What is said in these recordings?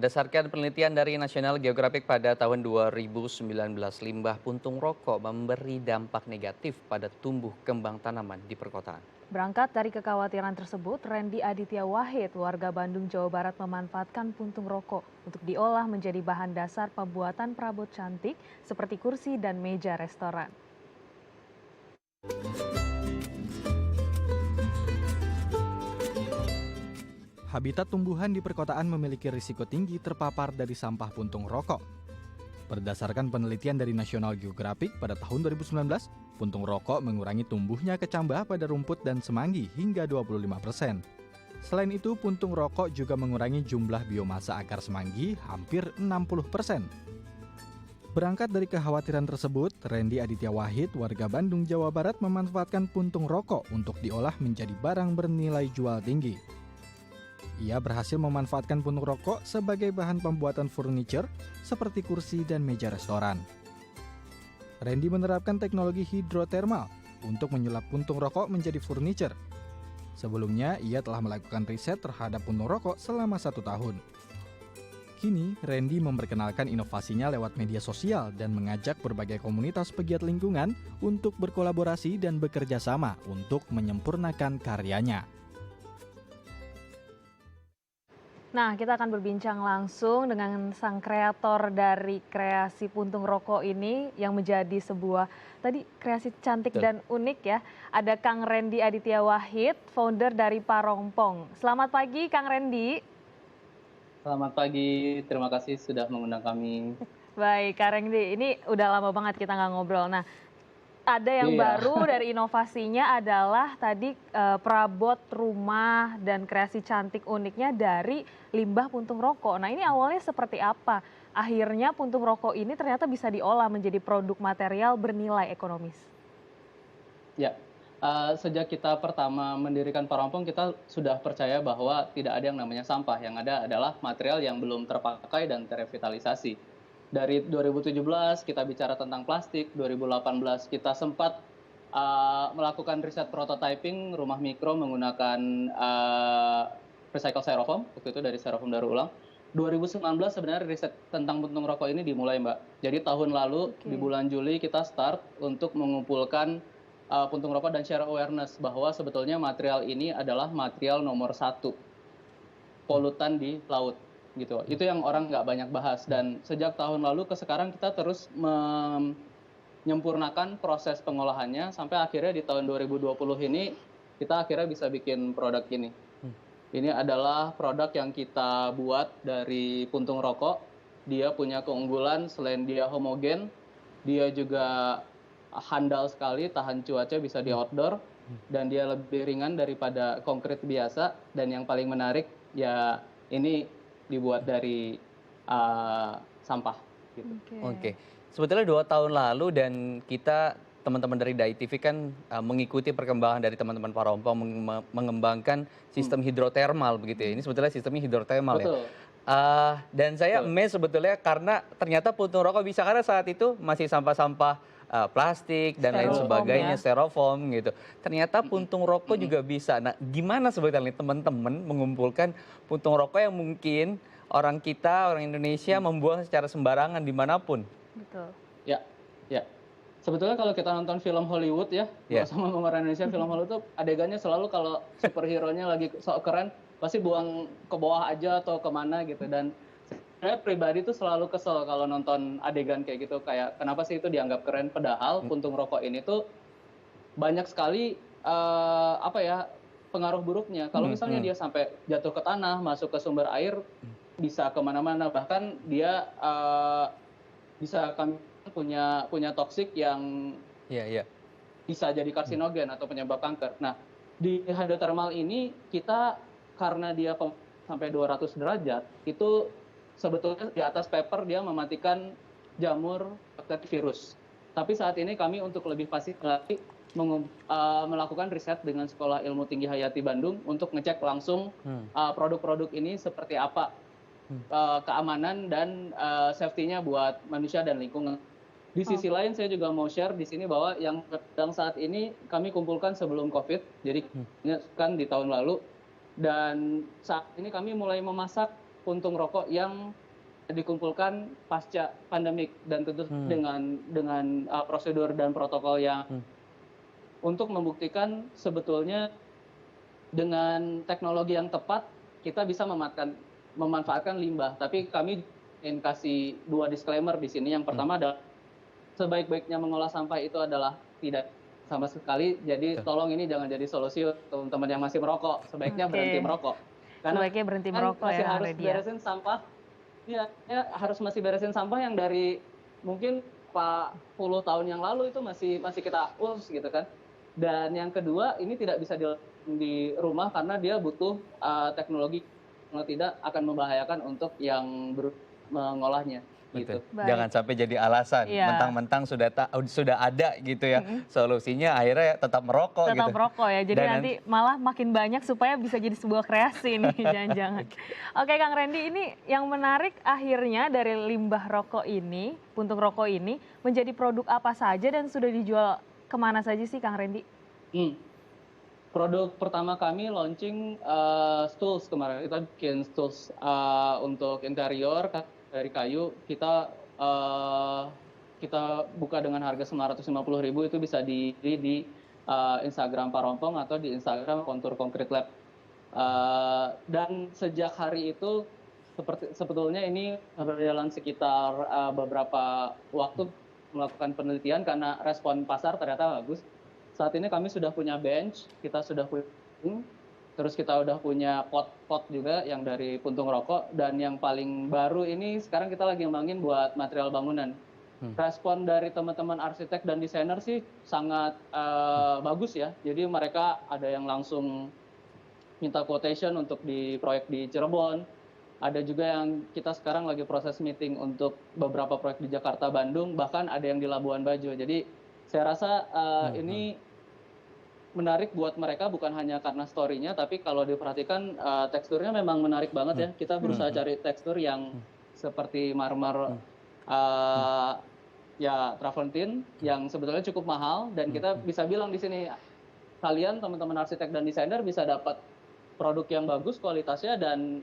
Berdasarkan penelitian dari National Geographic pada tahun 2019, limbah puntung rokok memberi dampak negatif pada tumbuh kembang tanaman di perkotaan. Berangkat dari kekhawatiran tersebut, Randy Aditya Wahid, warga Bandung, Jawa Barat memanfaatkan puntung rokok untuk diolah menjadi bahan dasar pembuatan perabot cantik seperti kursi dan meja restoran. Habitat tumbuhan di perkotaan memiliki risiko tinggi terpapar dari sampah puntung rokok. Berdasarkan penelitian dari National Geographic pada tahun 2019, puntung rokok mengurangi tumbuhnya kecambah pada rumput dan semanggi hingga 25%. Selain itu, puntung rokok juga mengurangi jumlah biomasa akar semanggi hampir 60%. Berangkat dari kekhawatiran tersebut, Randy Aditya Wahid, warga Bandung, Jawa Barat memanfaatkan puntung rokok untuk diolah menjadi barang bernilai jual tinggi. Ia berhasil memanfaatkan puntung rokok sebagai bahan pembuatan furniture seperti kursi dan meja restoran. Randy menerapkan teknologi hidrotermal untuk menyulap puntung rokok menjadi furniture. Sebelumnya, ia telah melakukan riset terhadap puntung rokok selama 1 tahun. Kini, Randy memperkenalkan inovasinya lewat media sosial dan mengajak berbagai komunitas pegiat lingkungan untuk berkolaborasi dan bekerja sama untuk menyempurnakan karyanya. Nah, kita akan berbincang langsung dengan sang kreator dari kreasi puntung rokok ini yang menjadi sebuah tadi kreasi cantik Betul. dan unik ya. Ada Kang Randy Aditya Wahid, founder dari Parompong. Selamat pagi Kang Randy. Selamat pagi, terima kasih sudah mengundang kami. Baik, Kang Randy, ini udah lama banget kita nggak ngobrol. Nah, ada yang Iya, baru dari inovasinya adalah tadi perabot rumah dan kreasi cantik uniknya dari limbah puntung rokok. Nah, ini awalnya seperti apa? Akhirnya puntung rokok ini ternyata bisa diolah menjadi produk material bernilai ekonomis. ya. Sejak kita pertama mendirikan Parampong, kita sudah percaya bahwa tidak ada yang namanya sampah. Yang ada adalah material yang belum terpakai dan terrevitalisasi. Dari 2017 kita bicara tentang plastik, 2018 kita sempat melakukan riset prototyping rumah mikro menggunakan recycle styrofoam, waktu itu dari styrofoam daur ulang. 2019 sebenarnya riset tentang puntung rokok ini dimulai, Mbak. Jadi tahun lalu di Oke. bulan Juli kita start untuk mengumpulkan puntung rokok dan share awareness bahwa sebetulnya material ini adalah material nomor 1 polutan di laut gitu. Itu yang orang nggak banyak bahas, dan sejak tahun lalu ke sekarang kita terus menyempurnakan proses pengolahannya sampai akhirnya di tahun 2020 ini kita akhirnya bisa bikin produk ini. Ini adalah produk yang kita buat dari puntung rokok. Dia punya keunggulan selain dia homogen, dia juga handal sekali, tahan cuaca, bisa di outdoor, dan dia lebih ringan daripada konkrit biasa. Dan yang paling menarik ya ini dibuat dari sampah gitu. Oke, sebetulnya 2 tahun lalu dan kita teman-teman dari Dai TV kan mengikuti perkembangan dari teman-teman Parompong mengembangkan sistem hidrotermal begitu ya. Ini sebetulnya sistemnya hidrotermal ya. Betul, Dan saya betul. amazed sebetulnya karena ternyata puntung rokok bisa, karena saat itu masih sampah-sampah plastik dan lain Styrofoam sebagainya, ya. styrofoam gitu. Ternyata Mm-mm, puntung rokok mm-mm. juga bisa. Nah, gimana sebetulnya teman-teman mengumpulkan puntung rokok yang mungkin orang kita, orang Indonesia membuang secara sembarangan dimanapun? Betul. Ya, ya. Sebetulnya kalau kita nonton film Hollywood ya, Ya. nggak sama pemeran Indonesia, film Hollywood tuh adegannya selalu kalau superhero-nya lagi sok keren, pasti buang ke bawah aja atau kemana gitu. Dan saya pribadi tuh selalu kesel kalau nonton adegan kayak gitu, kayak kenapa sih itu dianggap keren, padahal puntung rokok ini tuh banyak sekali apa ya, pengaruh buruknya. Kalau Hmm, misalnya hmm. dia sampai jatuh ke tanah, masuk ke sumber air, bisa kemana-mana. Bahkan dia bisa kami punya toksik yang Iya, iya. bisa jadi karsinogen atau penyebab kanker. Nah, di hidrotermal ini kita karena dia sampai 200 derajat, itu sebetulnya di atas paper dia mematikan jamur bakteri virus. Tapi saat ini kami untuk lebih pasti lagi melakukan riset dengan Sekolah Ilmu Tinggi Hayati Bandung untuk ngecek langsung produk-produk ini seperti apa keamanan dan safety-nya buat manusia dan lingkungan. Di sisi lain saya juga mau share di sini bahwa yang sedang saat ini kami kumpulkan sebelum COVID, jadi kan di tahun lalu, dan saat ini kami mulai memasak puntung rokok yang dikumpulkan pasca pandemik dan tentu dengan prosedur dan protokol yang untuk membuktikan sebetulnya dengan teknologi yang tepat kita bisa memanfaatkan limbah. Tapi kami ingin kasih 2 disclaimer di sini. Yang pertama adalah sebaik-baiknya mengolah sampah itu adalah tidak sama sekali. Jadi tolong ini jangan jadi solusi untuk teman-teman yang masih merokok. Sebaiknya berhenti merokok. Karena Sebaiknya berhenti merokok masih ya, harus Redia. beresin sampah. Iya, harus masih beresin sampah yang dari mungkin 40 tahun yang lalu itu masih kita urus gitu kan. Dan yang kedua, ini tidak bisa di rumah karena dia butuh teknologi, kalau tidak akan membahayakan untuk yang mengolahnya. Gitu. Betul. Jangan sampai jadi alasan, mentang-mentang sudah ada gitu ya solusinya, akhirnya tetap merokok Tetap gitu. merokok ya, jadi nanti malah makin banyak supaya bisa jadi sebuah kreasi nih, jangan-jangan. Oke Kang Randy, ini yang menarik akhirnya dari limbah rokok ini, puntung rokok ini, menjadi produk apa saja dan sudah dijual kemana saja sih Kang Randy? Produk pertama kami launching stools kemarin, kita bikin stools untuk interior dari kayu. Kita buka dengan harga 950.000, itu bisa di Instagram Parompong atau di Instagram Kontur Concrete Lab. Dan sejak hari itu sebetulnya ini berjalan sekitar beberapa waktu melakukan penelitian karena respon pasar ternyata bagus. Saat ini kami sudah punya bench, kita sudah punya, terus kita udah punya pot juga yang dari puntung rokok, dan yang paling baru ini sekarang kita lagi ngembangin buat material bangunan. Respon dari teman-teman arsitek dan desainer sih sangat bagus ya. Jadi mereka ada yang langsung minta quotation untuk di proyek di Cirebon. Ada juga yang kita sekarang lagi proses meeting untuk beberapa proyek di Jakarta, Bandung, bahkan ada yang di Labuan Bajo. Jadi saya rasa ini menarik buat mereka bukan hanya karena story-nya, tapi kalau diperhatikan teksturnya memang menarik banget ya. Kita berusaha cari tekstur yang seperti marmer ya travertine yang sebetulnya cukup mahal, dan kita bisa bilang di sini kalian teman-teman arsitek dan desainer bisa dapat produk yang bagus kualitasnya dan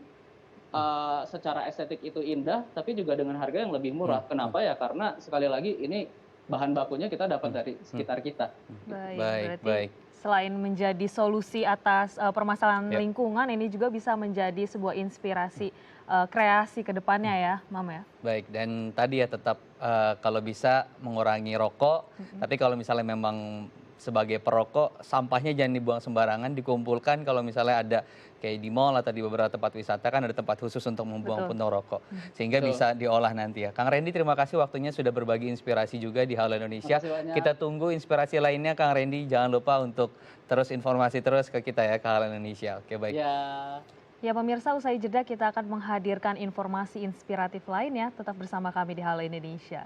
secara estetik itu indah, tapi juga dengan harga yang lebih murah. Kenapa ya? Karena sekali lagi ini bahan bakunya kita dapat dari sekitar kita. Baik. Selain menjadi solusi atas permasalahan lingkungan, ini juga bisa menjadi sebuah inspirasi kreasi ke depannya ya, Mam ya. Baik, dan tadi ya tetap kalau bisa mengurangi rokok, tapi kalau misalnya memang sebagai perokok, sampahnya jangan dibuang sembarangan, dikumpulkan. Kalau misalnya ada kayak di mall atau di beberapa tempat wisata kan ada tempat khusus untuk membuang puntung rokok, sehingga bisa diolah nanti ya. Kang Randy, terima kasih waktunya sudah berbagi inspirasi juga di Halo Indonesia. Kita tunggu inspirasi lainnya Kang Randy, jangan lupa untuk terus informasi terus ke kita ya, ke Halo Indonesia. Oke, baik. Ya pemirsa, usai jeda kita akan menghadirkan informasi inspiratif lainnya, tetap bersama kami di Halo Indonesia.